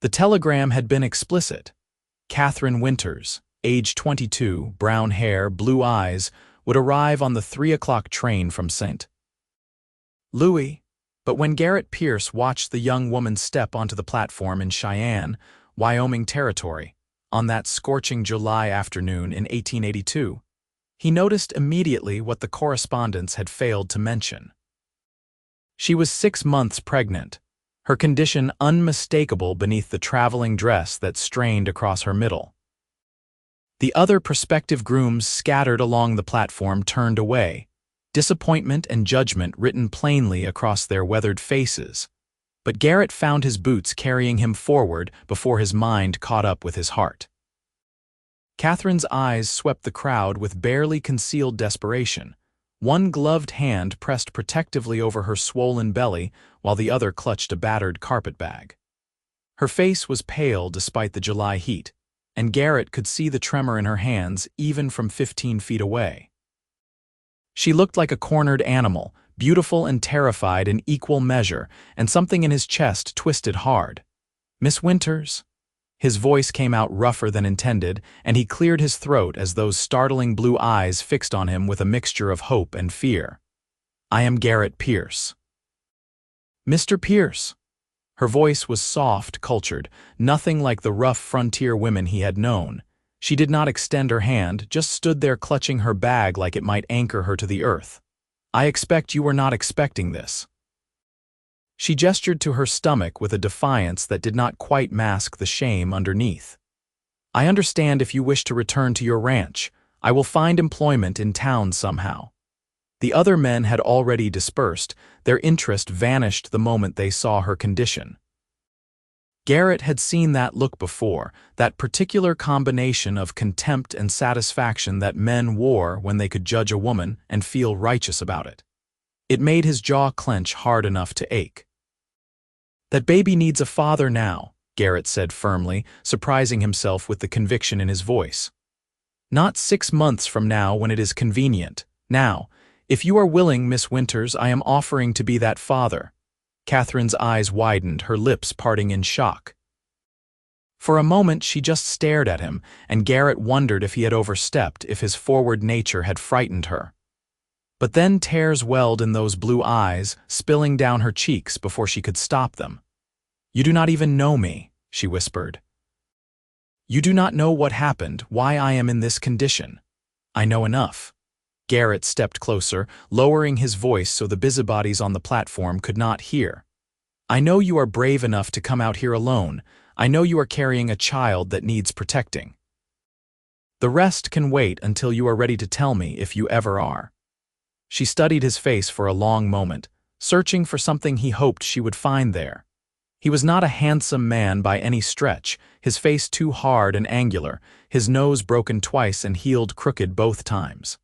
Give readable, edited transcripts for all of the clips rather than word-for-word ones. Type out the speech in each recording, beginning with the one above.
The telegram had been explicit. Catherine Winters, age 22, brown hair, blue eyes, would arrive on the 3 o'clock train from St. Louis. But when Garrett Pierce watched the young woman step onto the platform in Cheyenne, Wyoming Territory, on that scorching July afternoon in 1882, he noticed immediately what the correspondence had failed to mention. She was 6 months pregnant, her condition unmistakable beneath the traveling dress that strained across her middle. The other prospective grooms scattered along the platform turned away, disappointment and judgment written plainly across their weathered faces. But Garrett found his boots carrying him forward before his mind caught up with his heart. Catherine's eyes swept the crowd with barely concealed desperation. One gloved hand pressed protectively over her swollen belly while the other clutched a battered carpetbag. Her face was pale despite the July heat, and Garrett could see the tremor in her hands even from 15 feet away. She looked like a cornered animal, beautiful and terrified in equal measure, and something in his chest twisted hard. "Miss Winters?" His voice came out rougher than intended, and he cleared his throat as those startling blue eyes fixed on him with a mixture of hope and fear. "I am Garrett Pierce." "Mr. Pierce." Her voice was soft, cultured, nothing like the rough frontier women he had known. She did not extend her hand, just stood there clutching her bag like it might anchor her to the earth. "I expect you were not expecting this." She gestured to her stomach with a defiance that did not quite mask the shame underneath. "I understand if you wish to return to your ranch. I will find employment in town somehow." The other men had already dispersed, their interest vanished the moment they saw her condition. Garrett had seen that look before, that particular combination of contempt and satisfaction that men wore when they could judge a woman and feel righteous about it. It made his jaw clench hard enough to ache. "That baby needs a father now," Garrett said firmly, surprising himself with the conviction in his voice. "Not 6 months from now when it is convenient. Now, if you are willing, Miss Winters, I am offering to be that father." Catherine's eyes widened, her lips parting in shock. For a moment she just stared at him, and Garrett wondered if he had overstepped, if his forward nature had frightened her. But then tears welled in those blue eyes, spilling down her cheeks before she could stop them. "You do not even know me," she whispered. "You do not know what happened, why I am in this condition. I know enough." Garrett stepped closer, lowering his voice so the busybodies on the platform could not hear. "I know you are brave enough to come out here alone. I know you are carrying a child that needs protecting. The rest can wait until you are ready to tell me if you ever are." She studied his face for a long moment, searching for something he hoped she would find there. He was not a handsome man by any stretch, his face too hard and angular, his nose broken twice and healed crooked both times.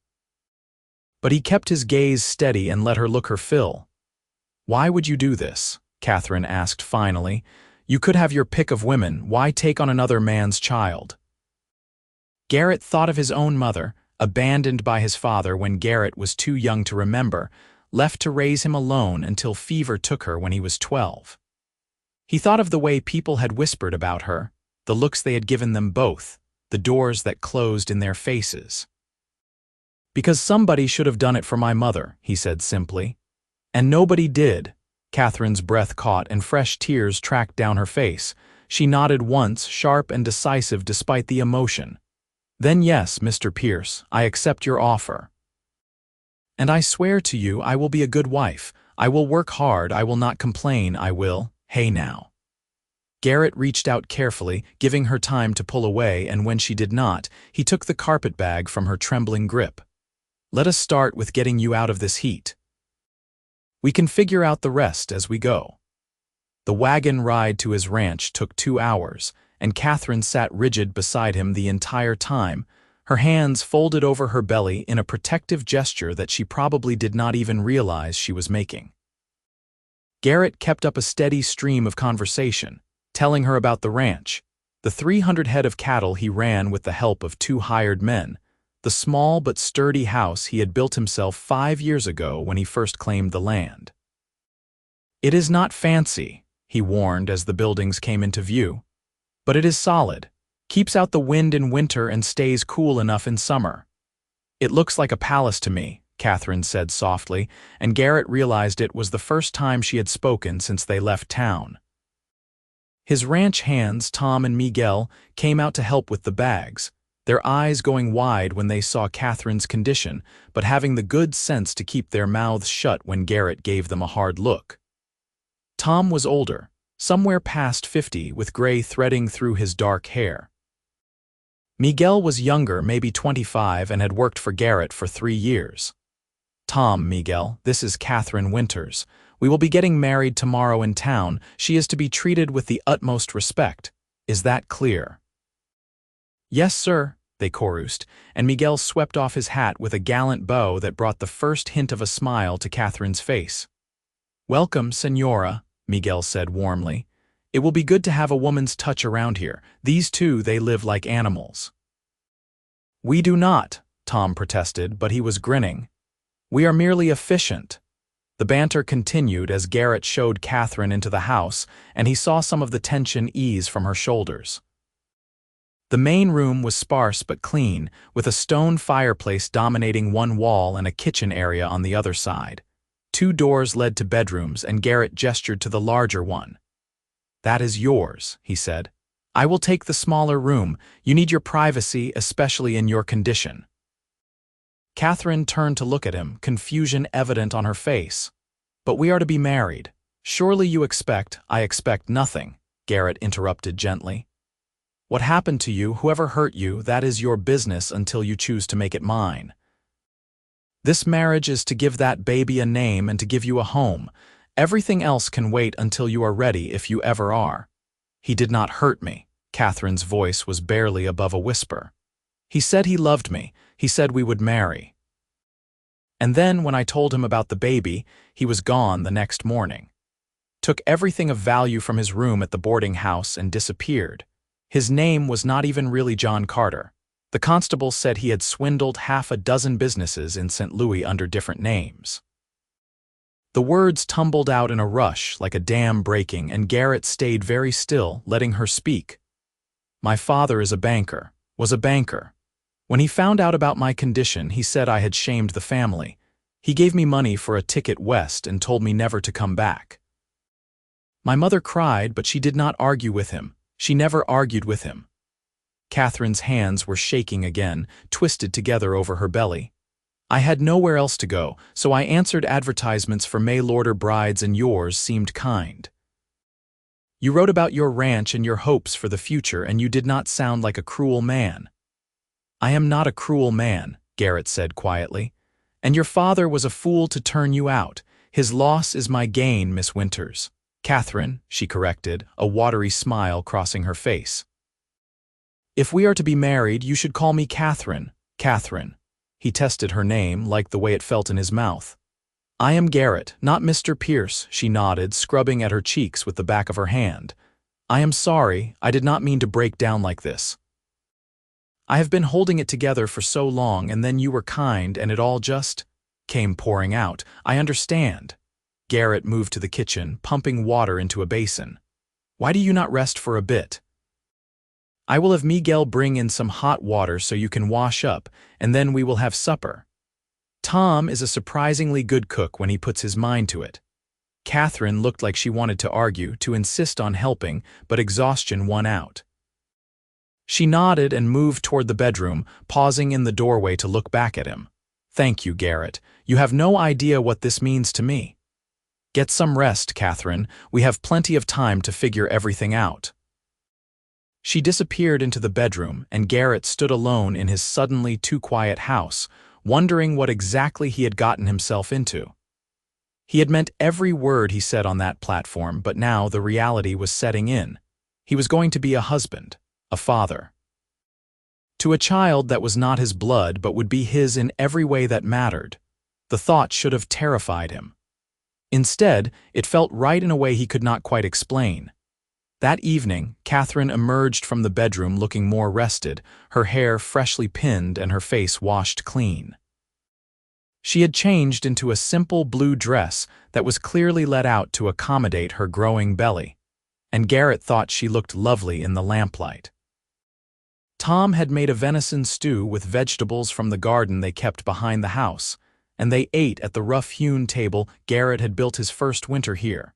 But he kept his gaze steady and let her look her fill. "Why would you do this?" Catherine asked finally. "You could have your pick of women, why take on another man's child?" Garrett thought of his own mother, abandoned by his father when Garrett was too young to remember, left to raise him alone until fever took her when he was 12. He thought of the way people had whispered about her, the looks they had given them both, the doors that closed in their faces. "Because somebody should have done it for my mother," he said simply. "And nobody did." Catherine's breath caught and fresh tears tracked down her face. She nodded once, sharp and decisive despite the emotion. "Then yes, Mr. Pierce, I accept your offer. And I swear to you I will be a good wife. I will work hard, I will not complain, I will. Hey now." Garrett reached out carefully, giving her time to pull away, and when she did not, he took the carpetbag from her trembling grip. "Let us start with getting you out of this heat. We can figure out the rest as we go." The wagon ride to his ranch took 2 hours, and Catherine sat rigid beside him the entire time, her hands folded over her belly in a protective gesture that she probably did not even realize she was making. Garrett kept up a steady stream of conversation, telling her about the ranch, the 300 head of cattle he ran with the help of 2 hired men, the small but sturdy house he had built himself 5 years ago when he first claimed the land. "It is not fancy," he warned as the buildings came into view. but it is solid, keeps out the wind in winter and stays cool enough in summer. It looks like a palace to me, Catherine said softly, and Garrett realized it was the first time she had spoken since they left town. His ranch hands, Tom and Miguel, came out to help with the bags, their eyes going wide when they saw Catherine's condition, but having the good sense to keep their mouths shut when Garrett gave them a hard look. Tom was older, somewhere past 50, with gray threading through his dark hair. Miguel was younger, maybe 25, and had worked for Garrett for 3 years. Tom, Miguel, this is Catherine Winters. We will be getting married tomorrow in town. She is to be treated with the utmost respect. Is that clear? Yes, sir, they chorused, and Miguel swept off his hat with a gallant bow that brought the first hint of a smile to Catherine's face. Welcome, Senora, Miguel said warmly. It will be good to have a woman's touch around here. These two, they live like animals. We do not, Tom protested, but he was grinning. We are merely efficient. The banter continued as Garrett showed Catherine into the house, and he saw some of the tension ease from her shoulders. The main room was sparse but clean, with a stone fireplace dominating one wall and a kitchen area on the other side. 2 doors led to bedrooms, and Garrett gestured to the larger one. That is yours, he said. I will take the smaller room. You need your privacy, especially in your condition. Catherine turned to look at him, confusion evident on her face. But we are to be married. Surely you expect— I expect nothing, Garrett interrupted gently. What happened to you, whoever hurt you, that is your business until you choose to make it mine. This marriage is to give that baby a name and to give you a home. Everything else can wait until you are ready, if you ever are. He did not hurt me. Catherine's voice was barely above a whisper. He said he loved me. He said we would marry. And then, when I told him about the baby, he was gone the next morning. Took everything of value from his room at the boarding house and disappeared. His name was not even really John Carter. The constable said he had swindled 6 businesses in St. Louis under different names. The words tumbled out in a rush, like a dam breaking, and Garrett stayed very still, letting her speak. My father is a banker, was a banker. When he found out about my condition, he said I had shamed the family. He gave me money for a ticket west and told me never to come back. My mother cried, but she did not argue with him. She never argued with him. Catherine's hands were shaking again, twisted together over her belly. I had nowhere else to go, so I answered advertisements for mail-order brides, and yours seemed kind. You wrote about your ranch and your hopes for the future, and you did not sound like a cruel man. I am not a cruel man, Garrett said quietly. And your father was a fool to turn you out. His loss is my gain, Miss Winters. Catherine, she corrected, a watery smile crossing her face. If we are to be married, you should call me Catherine. Catherine. He tested her name, liked the way it felt in his mouth. I am Garrett, not Mr. Pierce, she nodded, scrubbing at her cheeks with the back of her hand. I am sorry, I did not mean to break down like this. I have been holding it together for so long, and then you were kind, and it all just came pouring out. I understand. Garrett moved to the kitchen, pumping water into a basin. Why do you not rest for a bit? I will have Miguel bring in some hot water so you can wash up, and then we will have supper. Tom is a surprisingly good cook when he puts his mind to it. Catherine looked like she wanted to argue, to insist on helping, but exhaustion won out. She nodded and moved toward the bedroom, pausing in the doorway to look back at him. Thank you, Garrett. You have no idea what this means to me. Get some rest, Catherine. We have plenty of time to figure everything out. She disappeared into the bedroom, and Garrett stood alone in his suddenly too quiet house, wondering what exactly he had gotten himself into. He had meant every word he said on that platform, but now the reality was setting in. He was going to be a husband, a father. To a child that was not his blood but would be his in every way that mattered. The thought should have terrified him. Instead, it felt right in a way he could not quite explain. That evening, Catherine emerged from the bedroom looking more rested, her hair freshly pinned and her face washed clean. She had changed into a simple blue dress that was clearly let out to accommodate her growing belly. and Garrett thought she looked lovely in the lamplight. Tom had made a venison stew with vegetables from the garden they kept behind the house, and they ate at the rough-hewn table Garrett had built his first winter here.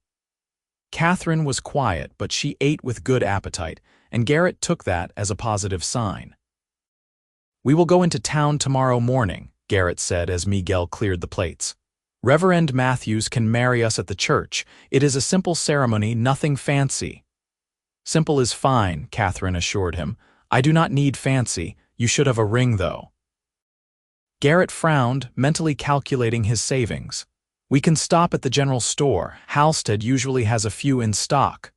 Catherine was quiet, but she ate with good appetite, and Garrett took that as a positive sign. "We will go into town tomorrow morning," Garrett said as Miguel cleared the plates. "Reverend Matthews can marry us at the church. It is a simple ceremony, nothing fancy." "Simple is fine," Catherine assured him. "I do not need fancy. You should have a ring, though." Garrett frowned, mentally calculating his savings. "We can stop at the general store. Halstead usually has a few in stock."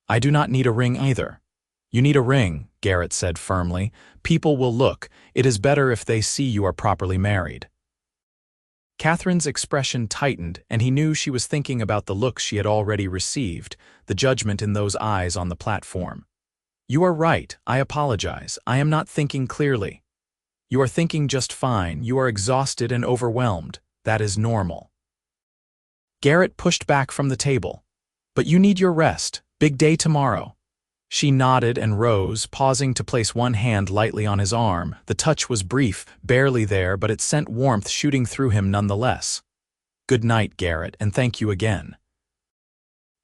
"I do not need a ring either." "You need a ring," Garrett said firmly. "People will look. It is better if they see you are properly married." Catherine's expression tightened, and he knew she was thinking about the looks she had already received, the judgment in those eyes on the platform. "You are right. I apologize. I am not thinking clearly." "You are thinking just fine. You are exhausted and overwhelmed. That is normal." Garrett pushed back from the table. "But you need your rest. Big day tomorrow." She nodded and rose, pausing to place one hand lightly on his arm. The touch was brief, barely there, but it sent warmth shooting through him nonetheless. "Good night, Garrett, and thank you again."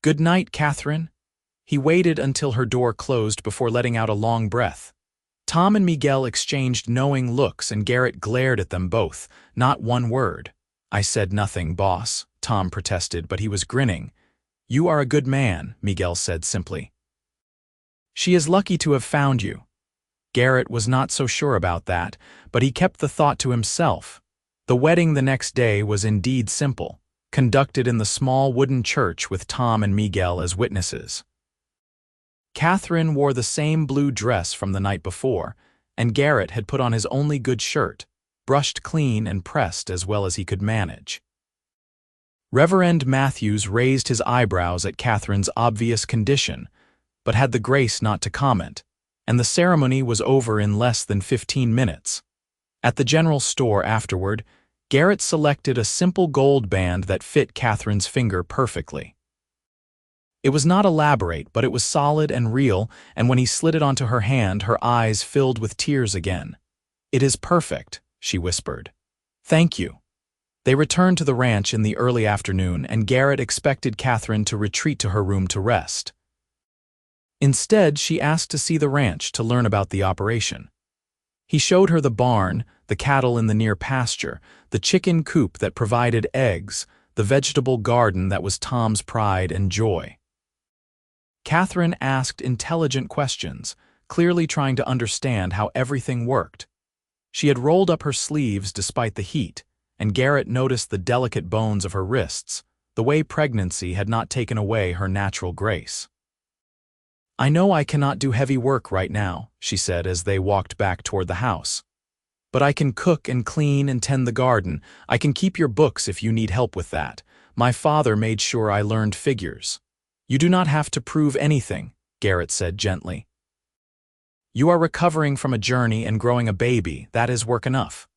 "Good night, Catherine." He waited until her door closed before letting out a long breath. Tom and Miguel exchanged knowing looks, and Garrett glared at them both. Not one word. "I said nothing, boss," Tom protested, but he was grinning. "You are a good man," Miguel said simply. "She is lucky to have found you." Garrett was not so sure about that, but he kept the thought to himself. The wedding the next day was indeed simple, conducted in the small wooden church with Tom and Miguel as witnesses. Catherine wore the same blue dress from the night before, and Garrett had put on his only good shirt, brushed clean and pressed as well as he could manage. Reverend Matthews raised his eyebrows at Catherine's obvious condition, but had the grace not to comment, and the ceremony was over in less than 15 minutes. At the general store afterward, Garrett selected a simple gold band that fit Catherine's finger perfectly. It was not elaborate, but it was solid and real, and when he slid it onto her hand, her eyes filled with tears again. "It is perfect," she whispered. "Thank you." They returned to the ranch in the early afternoon, and Garrett expected Catherine to retreat to her room to rest. Instead, she asked to see the ranch to learn about the operation. He showed her the barn, the cattle in the near pasture, the chicken coop that provided eggs, the vegetable garden that was Tom's pride and joy. Catherine asked intelligent questions, clearly trying to understand how everything worked. She had rolled up her sleeves despite the heat, and Garrett noticed the delicate bones of her wrists, the way pregnancy had not taken away her natural grace. "I know I cannot do heavy work right now," she said as they walked back toward the house. "But I can cook and clean and tend the garden. I can keep your books if you need help with that. My father made sure I learned figures." "You do not have to prove anything," Garrett said gently. "You are recovering from a journey and growing a baby. That is work enough."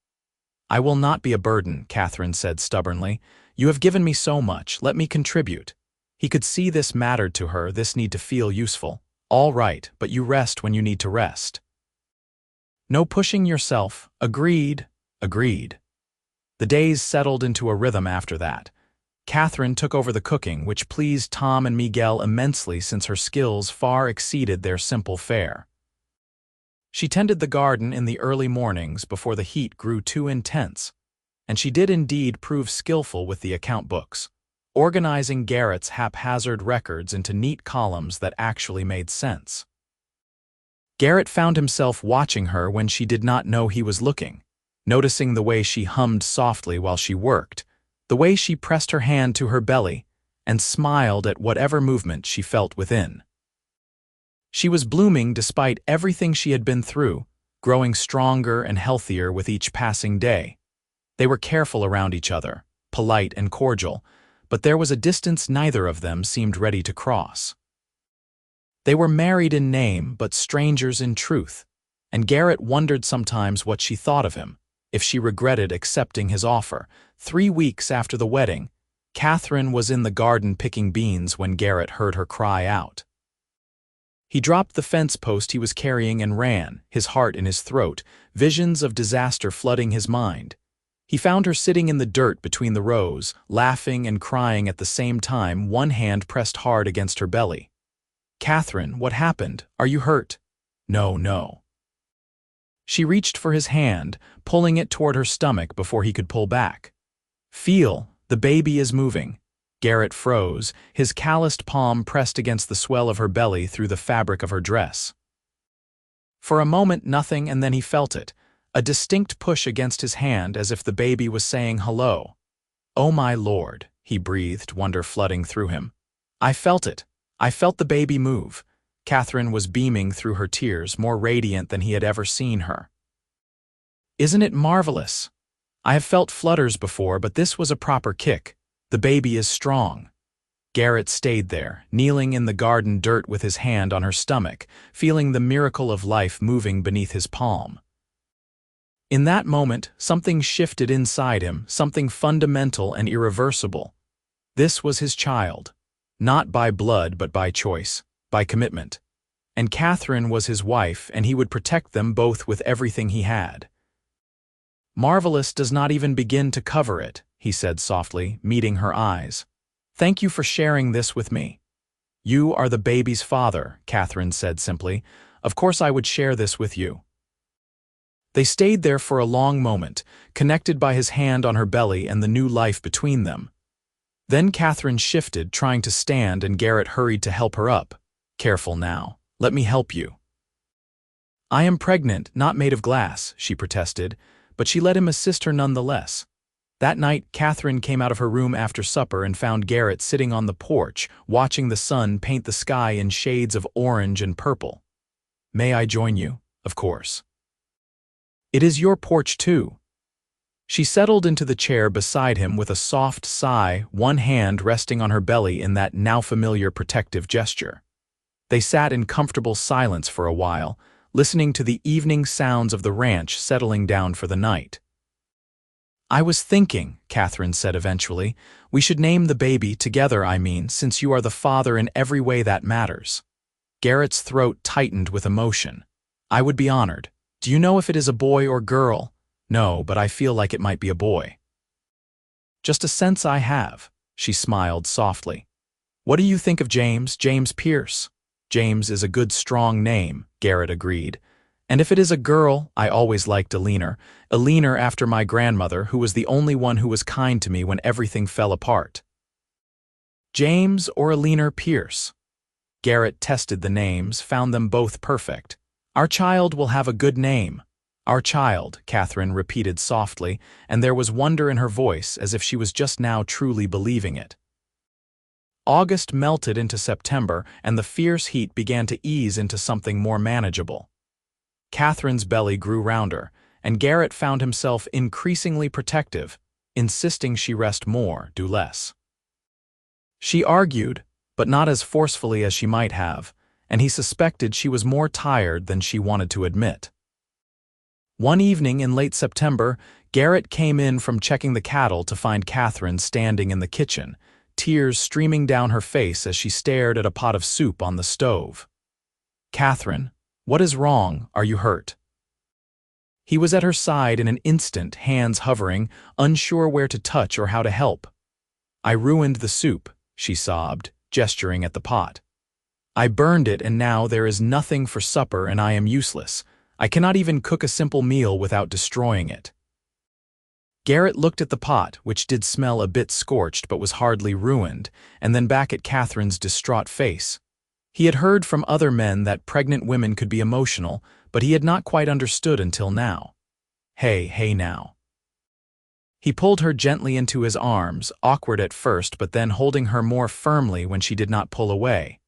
"I will not be a burden," Catherine said stubbornly. "You have given me so much. Let me contribute." He could see this mattered to her, this need to feel useful. "All right, but you rest when you need to rest." "No pushing yourself." "Agreed." "Agreed." The days settled into a rhythm after that. Catherine took over the cooking, which pleased Tom and Miguel immensely since her skills far exceeded their simple fare. She tended the garden in the early mornings before the heat grew too intense, and she did indeed prove skillful with the account books, organizing Garrett's haphazard records into neat columns that actually made sense. Garrett found himself watching her when she did not know he was looking, noticing the way she hummed softly while she worked, the way she pressed her hand to her belly, and smiled at whatever movement she felt within. She was blooming despite everything she had been through, growing stronger and healthier with each passing day. They were careful around each other, polite and cordial, but there was a distance neither of them seemed ready to cross. They were married in name, but strangers in truth, and Garrett wondered sometimes what she thought of him, if she regretted accepting his offer. 3 weeks after the wedding, Catherine was in the garden picking beans when Garrett heard her cry out. He dropped the fence post he was carrying and ran, his heart in his throat, visions of disaster flooding his mind. He found her sitting in the dirt between the rows, laughing and crying at the same time, one hand pressed hard against her belly. "Catherine, what happened? Are you hurt?" "No, no." She reached for his hand, pulling it toward her stomach before he could pull back. "Feel, the baby is moving." Garrett froze, his calloused palm pressed against the swell of her belly through the fabric of her dress. For a moment nothing, and then he felt it, a distinct push against his hand as if the baby was saying hello. "Oh my Lord," he breathed, wonder flooding through him. "I felt it. I felt the baby move." Catherine was beaming through her tears, more radiant than he had ever seen her. "Isn't it marvelous? I have felt flutters before, but this was a proper kick. The baby is strong." Garrett stayed there, kneeling in the garden dirt with his hand on her stomach, feeling the miracle of life moving beneath his palm. In that moment, something shifted inside him, something fundamental and irreversible. This was his child. Not by blood, but by choice, by commitment. And Catherine was his wife, and he would protect them both with everything he had. "Marvelous does not even begin to cover it," he said softly, meeting her eyes. "Thank you for sharing this with me." "You are the baby's father," Catherine said simply. "Of course I would share this with you." They stayed there for a long moment, connected by his hand on her belly and the new life between them. Then Catherine shifted, trying to stand, and Garrett hurried to help her up. "Careful now. Let me help you." "I am pregnant, not made of glass," she protested, but she let him assist her nonetheless. That night, Catherine came out of her room after supper and found Garrett sitting on the porch, watching the sun paint the sky in shades of orange and purple. "May I join you?" "Of course." "It is your porch, too." She settled into the chair beside him with a soft sigh, one hand resting on her belly in that now familiar protective gesture. They sat in comfortable silence for a while, listening to the evening sounds of the ranch settling down for the night. "I was thinking," Catherine said eventually, "we should name the baby together, since you are the father in every way that matters." Garrett's throat tightened with emotion. "I would be honored. Do you know if it is a boy or girl?" "No, but I feel like it might be a boy." "Just a sense I have." She smiled softly. "What do you think of James? James Pierce?" "James is a good, strong name," Garrett agreed. "And if it is a girl, I always liked Eleanor after my grandmother, who was the only one who was kind to me when everything fell apart." "James or Eleanor Pierce?" Garrett tested the names, found them both perfect. "Our child will have a good name." "Our child," Catherine repeated softly, and there was wonder in her voice, as if she was just now truly believing it. August melted into September, and the fierce heat began to ease into something more manageable. Catherine's belly grew rounder, and Garrett found himself increasingly protective, insisting she rest more, do less. She argued, but not as forcefully as she might have, and he suspected she was more tired than she wanted to admit. One evening in late September, Garrett came in from checking the cattle to find Catherine standing in the kitchen, tears streaming down her face as she stared at a pot of soup on the stove. "Catherine, what is wrong? Are you hurt?" He was at her side in an instant, hands hovering, unsure where to touch or how to help. "I ruined the soup," she sobbed, gesturing at the pot. "I burned it, and now there is nothing for supper and I am useless. I cannot even cook a simple meal without destroying it." Garrett looked at the pot, which did smell a bit scorched but was hardly ruined, and then back at Catherine's distraught face. He had heard from other men that pregnant women could be emotional, but he had not quite understood until now. Hey now. He pulled her gently into his arms, awkward at first but then holding her more firmly when she did not pull away.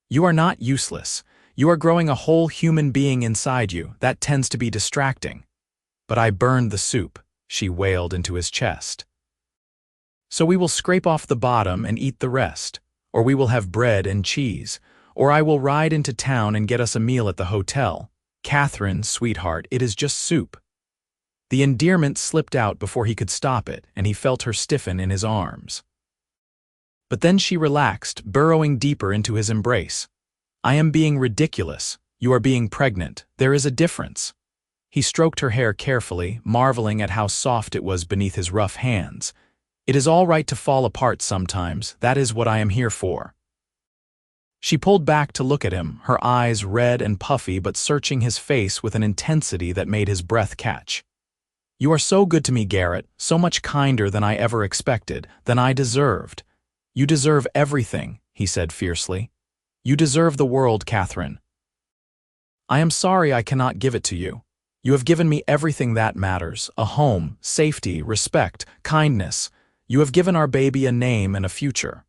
"You are not useless. You are growing a whole human being inside you. That tends to be distracting." "But I burned the soup," she wailed into his chest. "So we will scrape off the bottom and eat the rest, or we will have bread and cheese, or I will ride into town and get us a meal at the hotel. Catherine, sweetheart, it is just soup." The endearment slipped out before he could stop it, and he felt her stiffen in his arms. But then she relaxed, burrowing deeper into his embrace. I am being ridiculous. You are being pregnant. There is a difference. He stroked her hair carefully, marveling at how soft it was beneath his rough hands. It is all right to fall apart sometimes. That is what I am here for. She pulled back to look at him, her eyes red and puffy but searching his face with an intensity that made his breath catch. You are so good to me, Garrett, so much kinder than I ever expected, than I deserved. You deserve everything, he said fiercely. You deserve the world, Catherine. I am sorry I cannot give it to you. You have given me everything that matters, a home, safety, respect, kindness. You have given our baby a name and a future.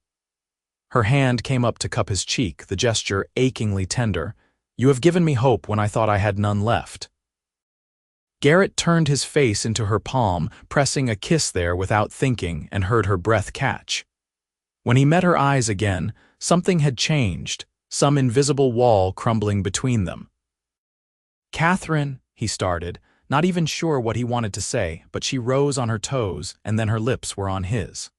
Her hand came up to cup his cheek, the gesture achingly tender. You have given me hope when I thought I had none left. Garrett turned his face into her palm, pressing a kiss there without thinking, and heard her breath catch. When he met her eyes again, something had changed, some invisible wall crumbling between them. Catherine, he started, not even sure what he wanted to say, but she rose on her toes, and then her lips were on his.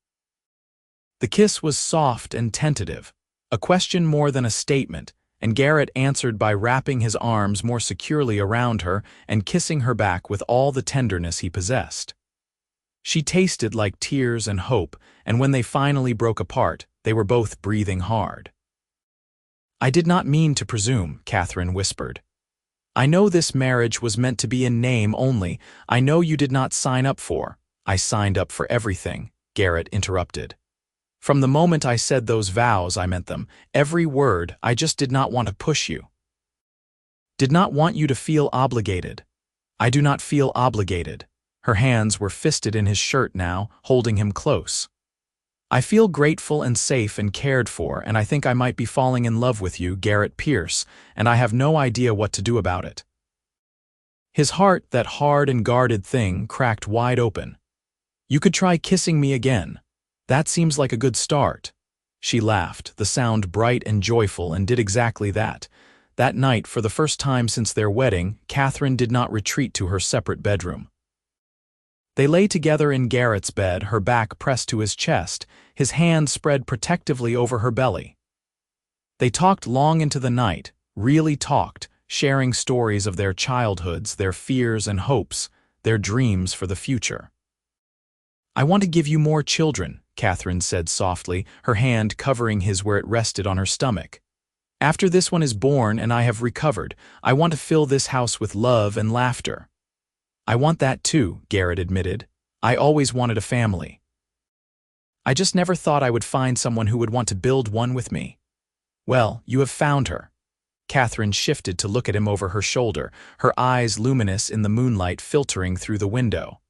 The kiss was soft and tentative, a question more than a statement, and Garrett answered by wrapping his arms more securely around her and kissing her back with all the tenderness he possessed. She tasted like tears and hope, and when they finally broke apart, they were both breathing hard. I did not mean to presume, Catherine whispered. I know this marriage was meant to be in name only. I know you did not sign up for. I signed up for everything, Garrett interrupted. From the moment I said those vows, I meant them. Every word. I just did not want to push you. Did not want you to feel obligated. I do not feel obligated. Her hands were fisted in his shirt now, holding him close. I feel grateful and safe and cared for, and I think I might be falling in love with you, Garrett Pierce, and I have no idea what to do about it. His heart, that hard and guarded thing, cracked wide open. You could try kissing me again. That seems like a good start. She laughed, the sound bright and joyful, and did exactly that. That night, for the first time since their wedding, Catherine did not retreat to her separate bedroom. They lay together in Garrett's bed, her back pressed to his chest, his hand spread protectively over her belly. They talked long into the night, really talked, sharing stories of their childhoods, their fears and hopes, their dreams for the future. I want to give you more children, Catherine said softly, her hand covering his where it rested on her stomach. After this one is born and I have recovered, I want to fill this house with love and laughter. I want that too, Garrett admitted. I always wanted a family. I just never thought I would find someone who would want to build one with me. Well, you have found her. Catherine shifted to look at him over her shoulder, her eyes luminous in the moonlight filtering through the window.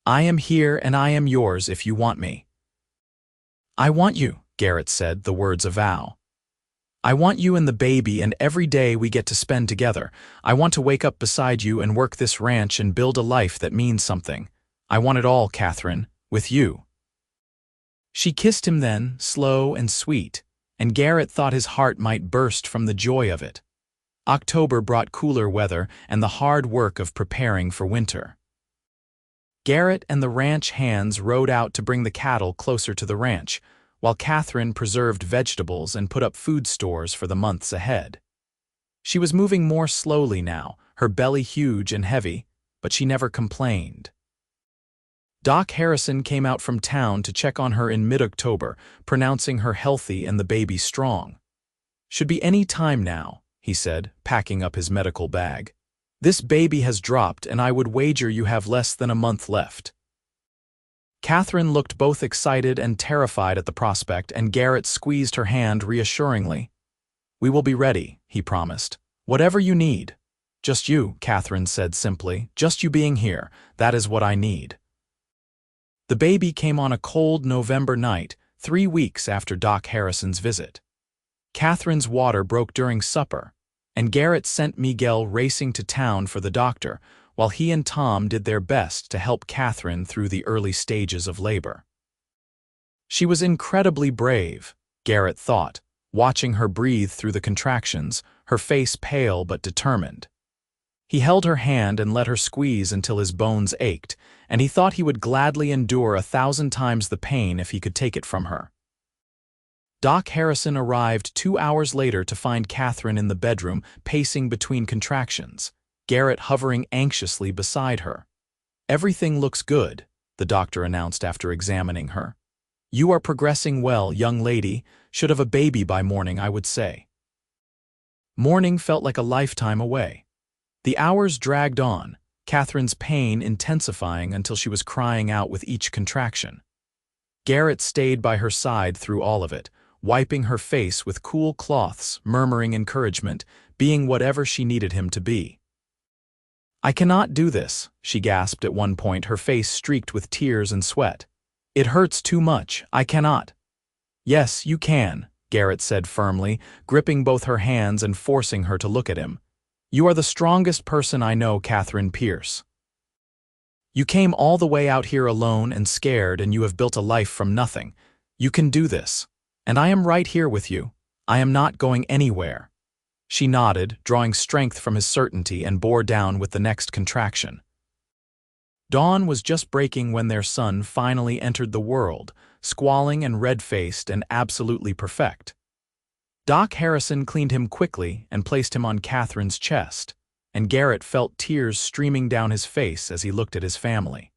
I am here and I am yours if you want me. I want you, Garrett said, the words a vow. I want you and the baby and every day we get to spend together. I want to wake up beside you and work this ranch and build a life that means something. I want it all, Catherine, with you. She kissed him then, slow and sweet, and Garrett thought his heart might burst from the joy of it. October brought cooler weather and the hard work of preparing for winter. Garrett and the ranch hands rode out to bring the cattle closer to the ranch, while Catherine preserved vegetables and put up food stores for the months ahead. She was moving more slowly now, her belly huge and heavy, but she never complained. Doc Harrison came out from town to check on her in mid-October, pronouncing her healthy and the baby strong. Should be any time now, he said, packing up his medical bag. This baby has dropped and I would wager you have less than a month left. Catherine looked both excited and terrified at the prospect, and Garrett squeezed her hand reassuringly. We will be ready, he promised. Whatever you need. Just you, Catherine said simply. Just you being here. That is what I need. The baby came on a cold November night, 3 weeks after Doc Harrison's visit. Catherine's water broke during supper, and Garrett sent Miguel racing to town for the doctor, while he and Tom did their best to help Catherine through the early stages of labor. She was incredibly brave, Garrett thought, watching her breathe through the contractions, her face pale but determined. He held her hand and let her squeeze until his bones ached, and he thought he would gladly endure 1,000 times the pain if he could take it from her. Doc Harrison arrived 2 hours later to find Catherine in the bedroom, pacing between contractions, Garrett hovering anxiously beside her. "Everything looks good," the doctor announced after examining her. "You are progressing well, young lady. Should have a baby by morning, I would say." Morning felt like a lifetime away. The hours dragged on, Catherine's pain intensifying until she was crying out with each contraction. Garrett stayed by her side through all of it, wiping her face with cool cloths, murmuring encouragement, being whatever she needed him to be. "I cannot do this," she gasped at one point, her face streaked with tears and sweat. "It hurts too much. I cannot." "Yes, you can," Garrett said firmly, gripping both her hands and forcing her to look at him. "You are the strongest person I know, Catherine Pierce. You came all the way out here alone and scared, and you have built a life from nothing. You can do this. And I am right here with you. I am not going anywhere." She nodded, drawing strength from his certainty, and bore down with the next contraction. Dawn was just breaking when their son finally entered the world, squalling and red-faced and absolutely perfect. Doc Harrison cleaned him quickly and placed him on Catherine's chest, and Garrett felt tears streaming down his face as he looked at his family.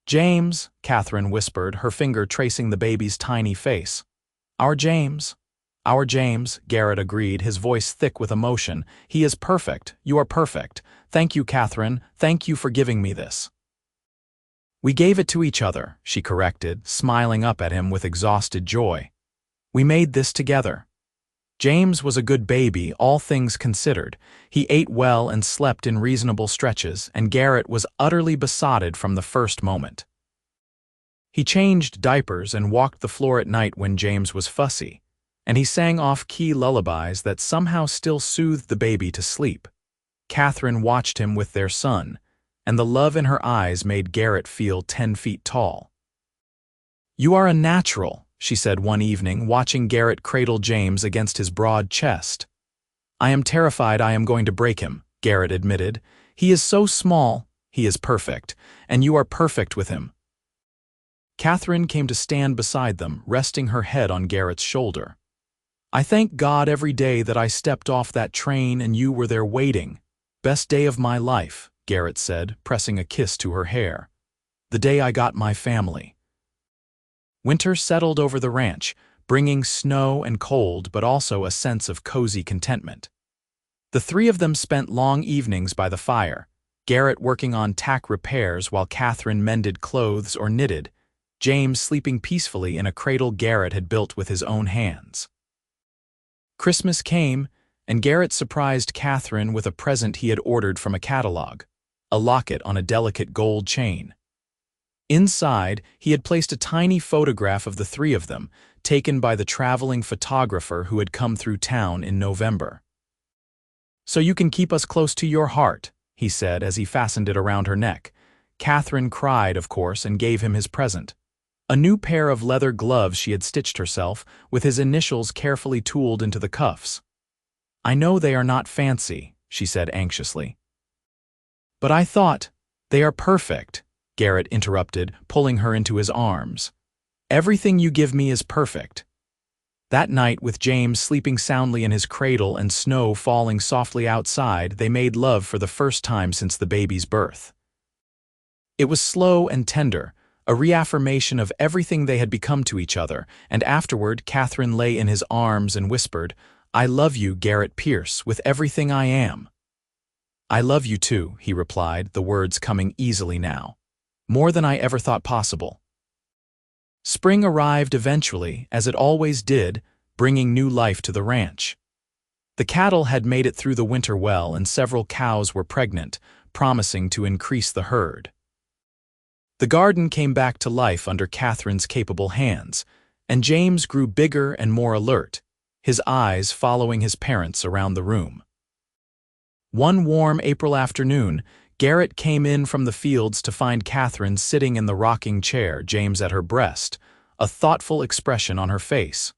"James," Catherine whispered, her finger tracing the baby's tiny face. "Our James." "Our James," Garrett agreed, his voice thick with emotion. "He is perfect. You are perfect. Thank you, Catherine. Thank you for giving me this." "We gave it to each other," she corrected, smiling up at him with exhausted joy. "We made this together." James was a good baby, all things considered. He ate well and slept in reasonable stretches, and Garrett was utterly besotted from the first moment. He changed diapers and walked the floor at night when James was fussy, and he sang off-key lullabies that somehow still soothed the baby to sleep. Catherine watched him with their son, and the love in her eyes made Garrett feel 10 feet tall. "You are a natural," she said one evening, watching Garrett cradle James against his broad chest. "I am terrified I am going to break him," Garrett admitted. "He is so small. He is perfect, and you are perfect with him." Catherine came to stand beside them, resting her head on Garrett's shoulder. "I thank God every day that I stepped off that train and you were there waiting. Best day of my life," Garrett said, pressing a kiss to her hair. "The day I got my family." Winter settled over the ranch, bringing snow and cold, but also a sense of cozy contentment. The three of them spent long evenings by the fire, Garrett working on tack repairs while Catherine mended clothes or knitted, James sleeping peacefully in a cradle Garrett had built with his own hands. Christmas came, and Garrett surprised Catherine with a present he had ordered from a catalog, a locket on a delicate gold chain. Inside, he had placed a tiny photograph of the three of them, taken by the traveling photographer who had come through town in November. "So you can keep us close to your heart," he said as he fastened it around her neck. Catherine cried, of course, and gave him his present. A new pair of leather gloves she had stitched herself, with his initials carefully tooled into the cuffs. "I know they are not fancy," she said anxiously. "But I thought, they are perfect," Garrett interrupted, pulling her into his arms. "Everything you give me is perfect." That night, with James sleeping soundly in his cradle and snow falling softly outside, they made love for the first time since the baby's birth. It was slow and tender, a reaffirmation of everything they had become to each other, and afterward Catherine lay in his arms and whispered, "I love you, Garrett Pierce, with everything I am." "I love you too," he replied, the words coming easily now. "More than I ever thought possible." Spring arrived eventually, as it always did, bringing new life to the ranch. The cattle had made it through the winter well, and several cows were pregnant, promising to increase the herd. The garden came back to life under Catherine's capable hands, and James grew bigger and more alert, his eyes following his parents around the room. One warm April afternoon, Garrett came in from the fields to find Catherine sitting in the rocking chair, James at her breast, a thoughtful expression on her face.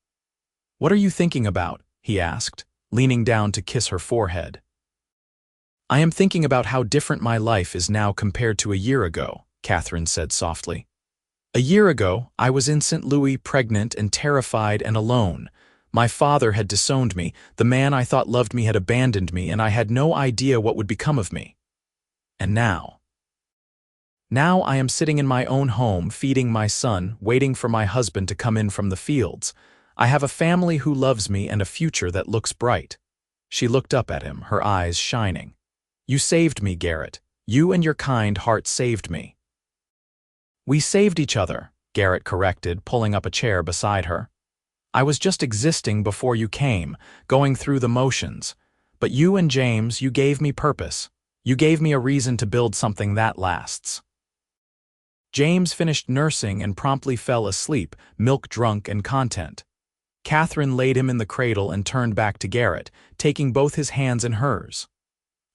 "What are you thinking about?" he asked, leaning down to kiss her forehead. "I am thinking about how different my life is now compared to a year ago," Catherine said softly. A year ago, I was in St. Louis, pregnant and terrified and alone. My father had disowned me, the man I thought loved me had abandoned me, and I had no idea what would become of me. And now I am sitting in my own home, feeding my son, waiting for my husband to come in from the fields. I have a family who loves me and a future that looks bright. She looked up at him, her eyes shining. You saved me, Garrett. You and your kind heart saved me. We saved each other, Garrett corrected, pulling up a chair beside her. I was just existing before you came, going through the motions. But you and James, you gave me purpose. You gave me a reason to build something that lasts. James finished nursing and promptly fell asleep, milk-drunk and content. Catherine laid him in the cradle and turned back to Garrett, taking both his hands in hers.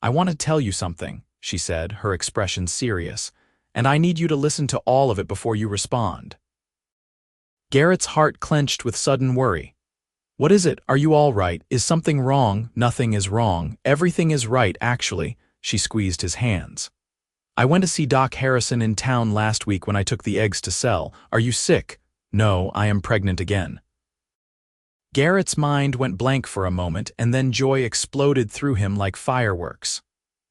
I want to tell you something, she said, her expression serious, and I need you to listen to all of it before you respond. Garrett's heart clenched with sudden worry. What is it? Are you all right? Is something wrong? Nothing is wrong. Everything is right, actually. She squeezed his hands. I went to see Doc Harrison in town last week when I took the eggs to sell. Are you sick? No, I am pregnant again. Garrett's mind went blank for a moment, and then joy exploded through him like fireworks.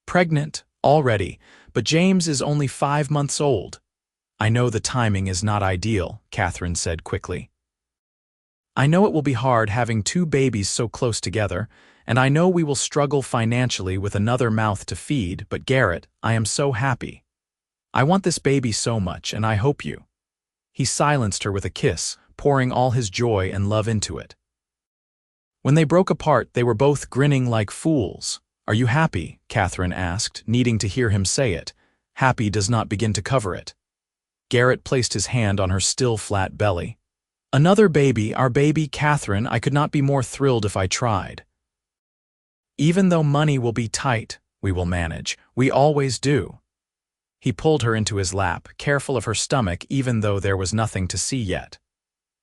Pregnant, already, but James is only 5 months old. I know the timing is not ideal, Catherine said quickly. I know it will be hard having 2 babies so close together, and I know we will struggle financially with another mouth to feed, but Garrett, I am so happy. I want this baby so much, and I hope you. He silenced her with a kiss, pouring all his joy and love into it. When they broke apart, they were both grinning like fools. Are you happy? Catherine asked, needing to hear him say it. Happy does not begin to cover it. Garrett placed his hand on her still flat belly. Another baby, our baby, Catherine, I could not be more thrilled if I tried. Even though money will be tight, we will manage. We always do. He pulled her into his lap, careful of her stomach even though there was nothing to see yet.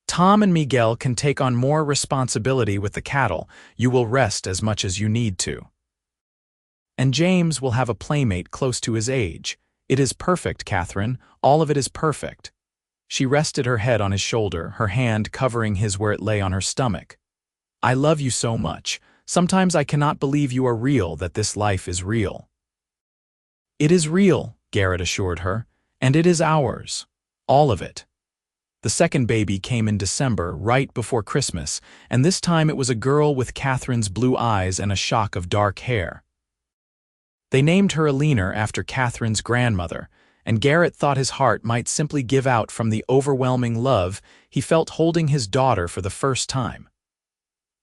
Tom and Miguel can take on more responsibility with the cattle. You will rest as much as you need to. And James will have a playmate close to his age. It is perfect, Catherine. All of it is perfect. She rested her head on his shoulder, her hand covering his where it lay on her stomach. I love you so much. Sometimes I cannot believe you are real, that this life is real. It is real, Garrett assured her, and it is ours. All of it. The second baby came in December, right before Christmas, and this time it was a girl with Catherine's blue eyes and a shock of dark hair. They named her Alina after Catherine's grandmother, and Garrett thought his heart might simply give out from the overwhelming love he felt holding his daughter for the first time.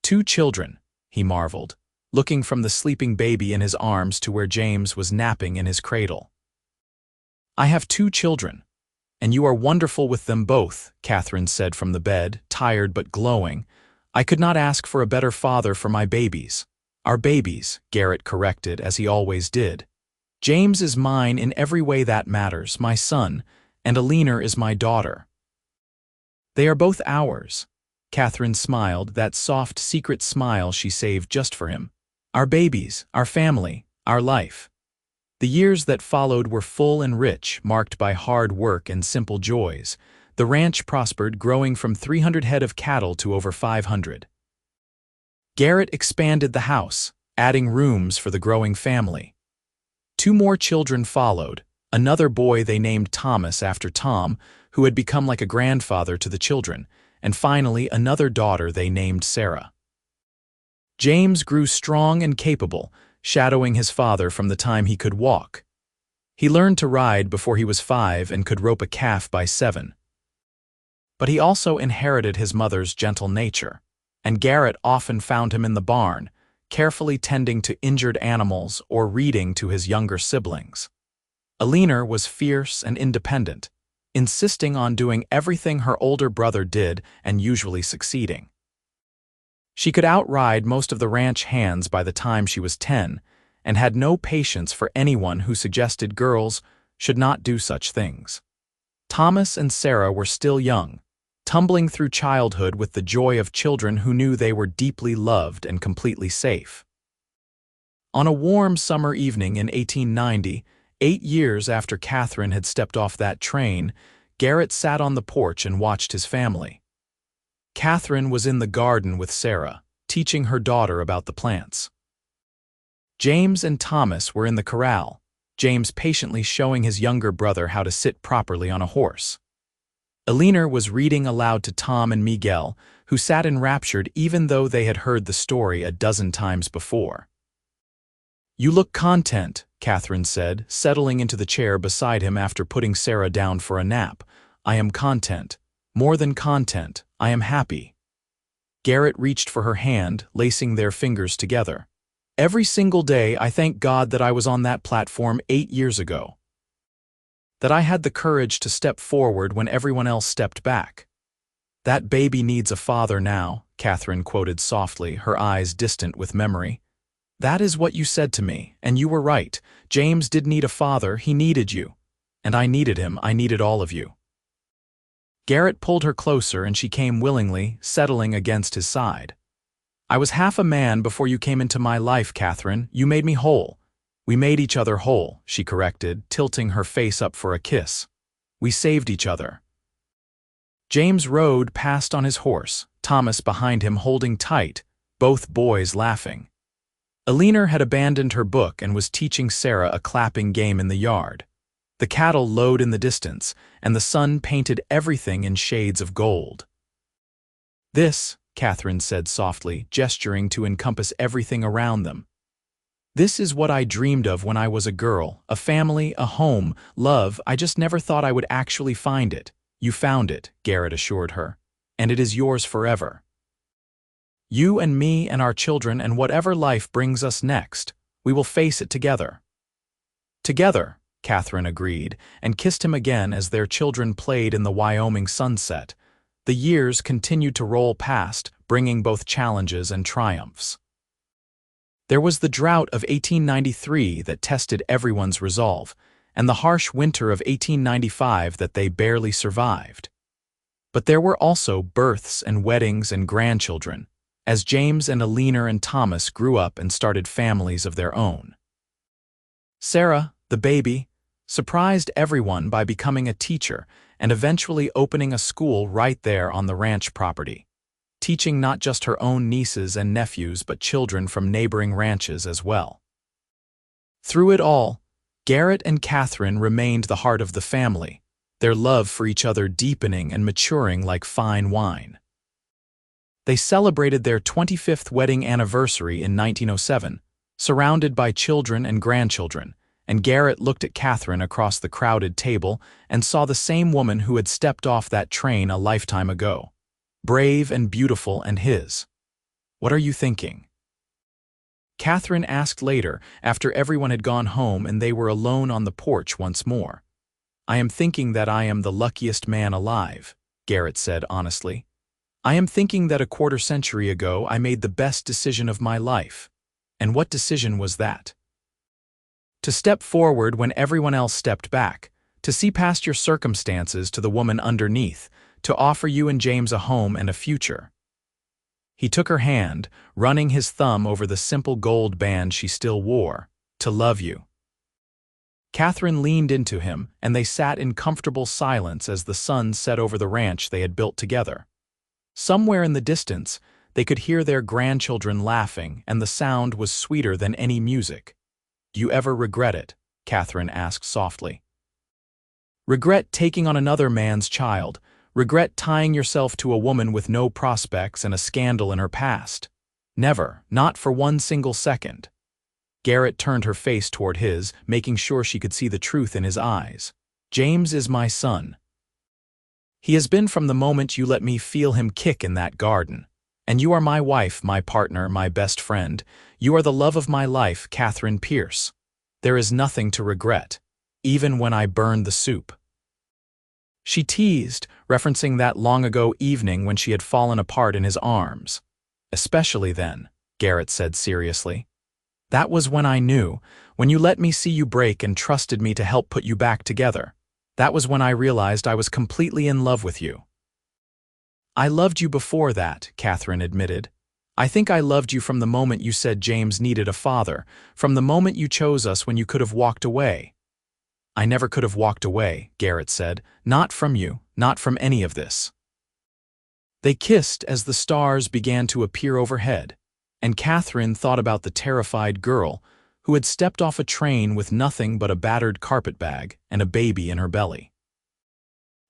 2 children, he marveled, looking from the sleeping baby in his arms to where James was napping in his cradle. I have 2 children, and you are wonderful with them both, Catherine said from the bed, tired but glowing. I could not ask for a better father for my babies. Our babies, Garrett corrected, as he always did. James is mine in every way that matters, my son, and Alina is my daughter. They are both ours. Catherine smiled, that soft, secret smile she saved just for him. Our babies, our family, our life. The years that followed were full and rich, marked by hard work and simple joys. The ranch prospered, growing from 300 head of cattle to over 500. Garrett expanded the house, adding rooms for the growing family. 2 more children followed, another boy they named Thomas after Tom, who had become like a grandfather to the children, and finally another daughter they named Sarah. James grew strong and capable, shadowing his father from the time he could walk. He learned to ride before he was 5 and could rope a calf by 7. But he also inherited his mother's gentle nature, and Garrett often found him in the barn, carefully tending to injured animals or reading to his younger siblings. Alina was fierce and independent, insisting on doing everything her older brother did and usually succeeding. She could outride most of the ranch hands by the time she was 10 and had no patience for anyone who suggested girls should not do such things. Thomas and Sarah were still young, tumbling through childhood with the joy of children who knew they were deeply loved and completely safe. On a warm summer evening in 1890, 8 years after Catherine had stepped off that train, Garrett sat on the porch and watched his family. Catherine was in the garden with Sarah, teaching her daughter about the plants. James and Thomas were in the corral, James patiently showing his younger brother how to sit properly on a horse. Eleanor was reading aloud to Tom and Miguel, who sat enraptured even though they had heard the story a dozen times before. "You look content," Catherine said, settling into the chair beside him after putting Sarah down for a nap. "I am content. More than content, I am happy." Garrett reached for her hand, lacing their fingers together. "Every single day I thank God that I was on that platform 8 years ago. That I had the courage to step forward when everyone else stepped back. That baby needs a father now," Catherine quoted softly, her eyes distant with memory. "That is what you said to me, and you were right. James did need a father, he needed you. And I needed him, I needed all of you." Garrett pulled her closer and she came willingly, settling against his side. "I was half a man before you came into my life, Catherine. You made me whole. We made each other whole," she corrected, tilting her face up for a kiss. "We saved each other." James rode past on his horse, Thomas behind him holding tight, both boys laughing. Eleanor had abandoned her book and was teaching Sarah a clapping game in the yard. The cattle lowed in the distance, and the sun painted everything in shades of gold. "This," Catherine said softly, gesturing to encompass everything around them. "This is what I dreamed of when I was a girl, a family, a home, love. I just never thought I would actually find it." "You found it," Garrett assured her, "and it is yours forever. You and me and our children and whatever life brings us next, we will face it together." "Together," Catherine agreed, and kissed him again as their children played in the Wyoming sunset. The years continued to roll past, bringing both challenges and triumphs. There was the drought of 1893 that tested everyone's resolve, and the harsh winter of 1895 that they barely survived. But there were also births and weddings and grandchildren, as James and Eleanor and Thomas grew up and started families of their own. Sarah, the baby, surprised everyone by becoming a teacher and eventually opening a school right there on the ranch property, teaching not just her own nieces and nephews but children from neighboring ranches as well. Through it all, Garrett and Catherine remained the heart of the family, their love for each other deepening and maturing like fine wine. They celebrated their 25th wedding anniversary in 1907, surrounded by children and grandchildren, and Garrett looked at Catherine across the crowded table and saw the same woman who had stepped off that train a lifetime ago, brave and beautiful and his. "What are you thinking?" Catherine asked later, after everyone had gone home and they were alone on the porch once more. "I am thinking that I am the luckiest man alive," Garrett said honestly. "I am thinking that a quarter century ago I made the best decision of my life. And what decision was that? To step forward when everyone else stepped back, to see past your circumstances to the woman underneath, to offer you and James a home and a future." He took her hand, running his thumb over the simple gold band she still wore, "To love you." Catherine leaned into him, and they sat in comfortable silence as the sun set over the ranch they had built together. Somewhere in the distance, they could hear their grandchildren laughing, and the sound was sweeter than any music. "Do you ever regret it?" Catherine asked softly. "Regret taking on another man's child, regret tying yourself to a woman with no prospects and a scandal in her past. Never, not for one single second." Garrett turned her face toward his, making sure she could see the truth in his eyes. "James is my son. He has been from the moment you let me feel him kick in that garden. And you are my wife, my partner, my best friend. You are the love of my life, Catherine Pierce. There is nothing to regret, even when I burned the soup." She teased, referencing that long-ago evening when she had fallen apart in his arms. "Especially then," Garrett said seriously. "That was when I knew, when you let me see you break and trusted me to help put you back together. That was when I realized I was completely in love with you." "I loved you before that," Catherine admitted. "I think I loved you from the moment you said James needed a father, from the moment you chose us when you could have walked away. I never could have walked away, Garrett said. Not from you, not from any of this. They kissed as the stars began to appear overhead, and Catherine thought about the terrified girl who had stepped off a train with nothing but a battered carpetbag and a baby in her belly.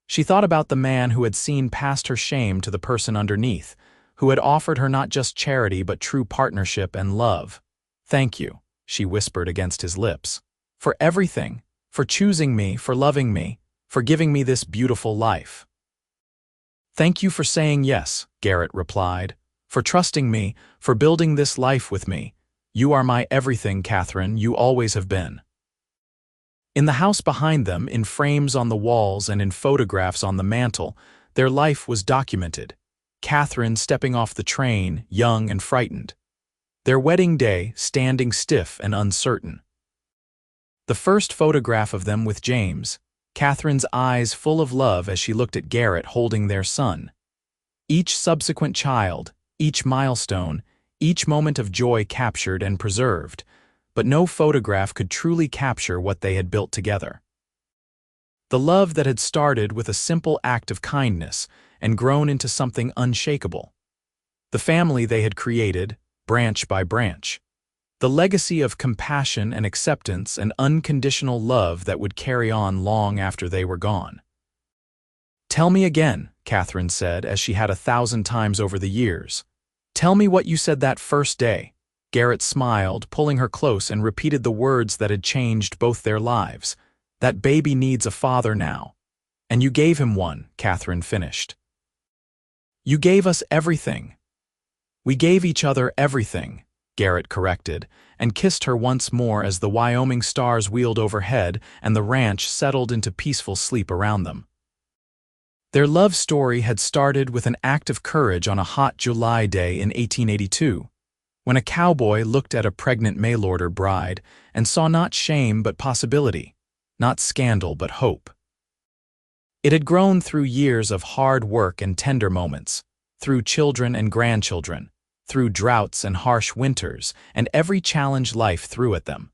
She thought about the man who had seen past her shame to the person underneath, who had offered her not just charity but true partnership and love. "Thank you," she whispered against his lips, "for everything, for choosing me, for loving me, for giving me this beautiful life." "Thank you for saying yes," Garrett replied, "for trusting me, for building this life with me. You are my everything, Catherine, you always have been." In the house behind them, in frames on the walls and in photographs on the mantel, their life was documented. Catherine stepping off the train, young and frightened. Their wedding day, standing stiff and uncertain. The first photograph of them with James, Catherine's eyes full of love as she looked at Garrett holding their son. Each subsequent child, each milestone, each moment of joy captured and preserved, but no photograph could truly capture what they had built together. The love that had started with a simple act of kindness and grown into something unshakable. The family they had created, branch by branch. The legacy of compassion and acceptance and unconditional love that would carry on long after they were gone. "Tell me again," Catherine said, as she had 1,000 times over the years. "Tell me what you said that first day." Garrett smiled, pulling her close, and repeated the words that had changed both their lives. "That baby needs a father now." "And you gave him one," Catherine finished. "You gave us everything." "We gave each other everything," Garrett corrected, and kissed her once more as the Wyoming stars wheeled overhead and the ranch settled into peaceful sleep around them. Their love story had started with an act of courage on a hot July day in 1882. When a cowboy looked at a pregnant mail-order bride and saw not shame but possibility, not scandal but hope. It had grown through years of hard work and tender moments, through children and grandchildren, through droughts and harsh winters, and every challenge life threw at them.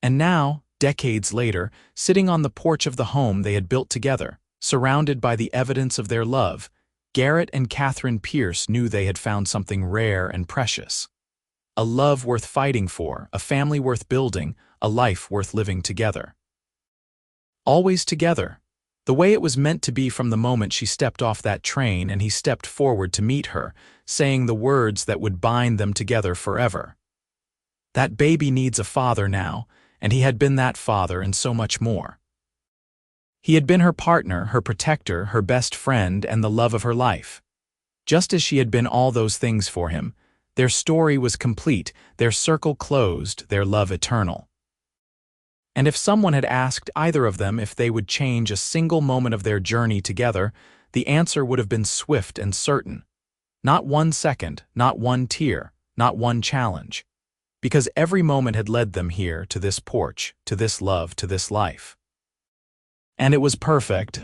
And now, decades later, sitting on the porch of the home they had built together, surrounded by the evidence of their love, Garrett and Catherine Pierce knew they had found something rare and precious. A love worth fighting for, a family worth building, a life worth living together. Always together, the way it was meant to be from the moment she stepped off that train and he stepped forward to meet her, saying the words that would bind them together forever. That baby needs a father now, and he had been that father and so much more. He had been her partner, her protector, her best friend, and the love of her life. Just as she had been all those things for him, their story was complete, their circle closed, their love eternal. And if someone had asked either of them if they would change a single moment of their journey together, the answer would have been swift and certain. Not 1 second, not 1 tear, not 1 challenge. Because every moment had led them here, to this porch, to this love, to this life. And it was perfect.